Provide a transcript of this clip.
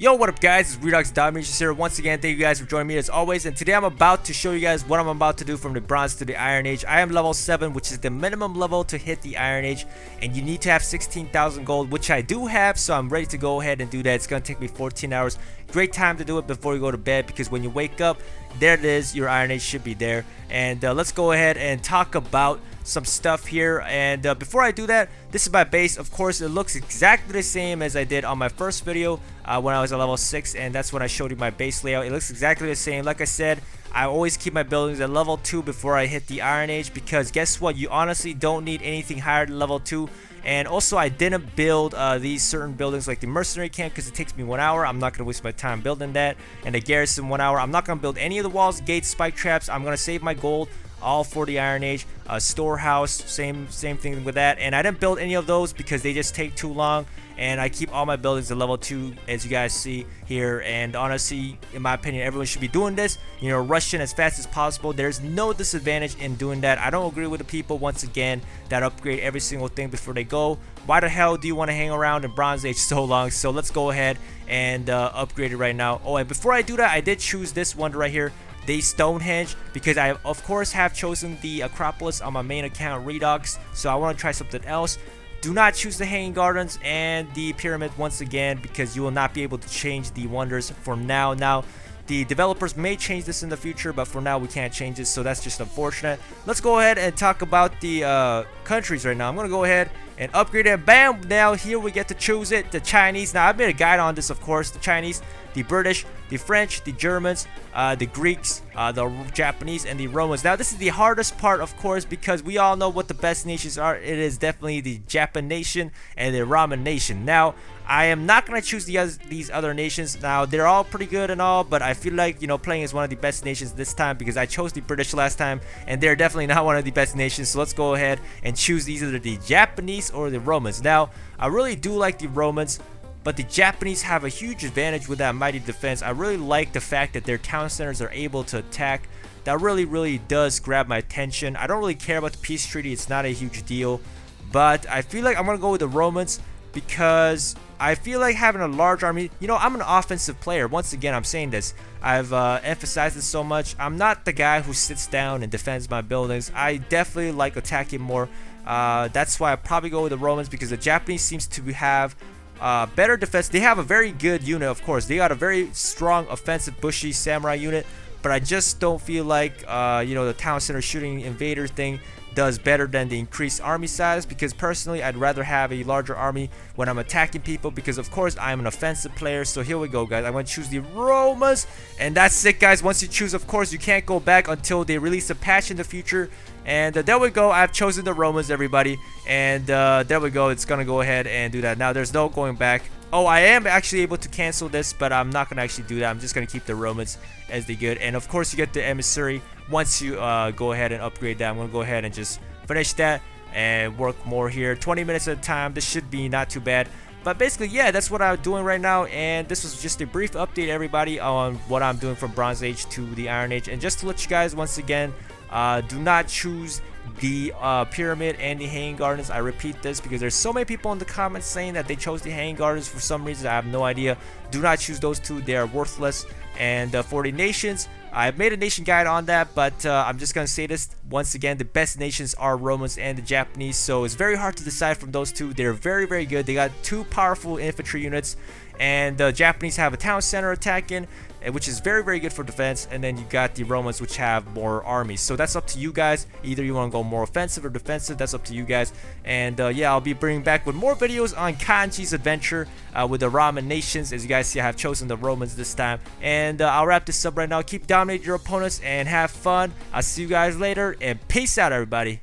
Yo, what up guys, it's Redux DomiNations here. Once again, thank you guys for joining me as always, and today I'm about to show you guys what I'm about to do from the Bronze to the Iron Age. I am level 7, which is the minimum level to hit the Iron Age, and you need to have 16,000 gold, which I do have, so I'm ready to go ahead and do that. It's going to take me 14 hours. Great time to do it before you go to bed, because when you wake up, there it is, your Iron Age should be there. And let's go ahead and talk about some stuff here. And before I do that, this is my base. Of course, it looks exactly the same as I did on my first video when I was at level 6, and that's when I showed you my base layout. It looks exactly the same. Like I said, I always keep my buildings at level 2 before I hit the Iron Age, because guess what, you honestly don't need anything higher than level 2. And also, I didn't build these certain buildings like the mercenary camp because it takes me 1 hour. I'm not going to waste my time building that. And the garrison, 1 hour. I'm not going to build any of the walls, gates, spike traps. I'm going to save my gold all for the Iron Age. Storehouse, same thing with that. And I didn't build any of those because they just take too long. And I keep all my buildings at level 2, as you guys see here. And honestly, in my opinion, everyone should be doing this. You know, rushing as fast as possible. There's no disadvantage in doing that. I don't agree with the people, once again, that upgrade every single thing before they go. Why the hell do you want to hang around in Bronze Age so long? So let's go ahead and upgrade it right now. Oh, and before I do that, I did choose this one right here, the Stonehenge, because I of course have chosen the Acropolis on my main account, Redux. So I want to try something else. Do not choose the Hanging Gardens and the Pyramid once again, because you will not be able to change the wonders for now. Now, the developers may change this in the future, but for now we can't change this, so that's just unfortunate. Let's go ahead and talk about the countries right now. I'm going to go ahead and upgrade it. Bam! Now here we get to choose it. The Chinese. Now I've made a guide on this, of course. The Chinese, the British, the French, the Germans, the Greeks, the Japanese, and the Romans. Now this is the hardest part, of course, because we all know what the best nations are. It is definitely the Japan nation and the Roman nation. Now I am not going to choose these other nations. Now they're all pretty good and all, but I feel like, you know, playing as one of the best nations this time, because I chose the British last time and they're definitely not one of the best nations. So let's go ahead and choose either the Japanese or the Romans. Now I really do like the Romans, but the Japanese have a huge advantage with that mighty defense. I really like the fact that their town centers are able to attack. That really does grab my attention. I don't really care about the peace treaty. It's not a huge deal, but I feel like I'm going to go with the Romans, because I feel like having a large army, you know, I'm an offensive player. Once again, I'm saying this. I've emphasized this so much. I'm not the guy who sits down and defends my buildings. I definitely like attacking more. That's why I probably go with the Romans, because the Japanese seems to have better defense. They have a very good unit, of course. They got a very strong offensive bushy samurai unit, but I just don't feel like you know, the town center shooting invader thing does better than the increased army size, because personally I'd rather have a larger army when I'm attacking people, because of course I'm an offensive player. So here we go, guys. I'm going to choose the Romans, and that's it, guys. Once you choose, of course, you can't go back until they release a patch in the future. And there we go. I've chosen the Romans, everybody, and there we go. It's gonna go ahead and do that. Now there's no going back. Oh, I am actually able to cancel this, but I'm not gonna actually do that. I'm just gonna keep the Romans as the good. And of course you get the emissary once you go ahead and upgrade that. I'm gonna go ahead and just finish that and work more here, 20 minutes at a time. This should be not too bad. But basically, yeah, that's what I'm doing right now, and this was just a brief update, everybody, on what I'm doing from Bronze Age to the Iron Age. And just to let you guys, once again, do not choose the Pyramid and the Hanging Gardens. I repeat this because there's so many people in the comments saying that they chose the Hanging Gardens for some reason. I have no idea. Do not choose those two. They are worthless. And for the nations, I've made a nation guide on that, but I'm just going to say this once again. The best nations are Romans and the Japanese, so it's very hard to decide from those two. They're very good. They got two powerful infantry units, and the Japanese have a town center attacking, which is very good for defense, and then you got the Romans, which have more armies. So that's up to you guys. Either you want to go more offensive or defensive. That's up to you guys. And yeah, I'll be bringing back with more videos on Kanji's adventure with the Roman nations. As you guys see, I have chosen the Romans this time. And I'll wrap this up right now. Keep dominating your opponents and have fun. I'll see you guys later, and peace out, everybody.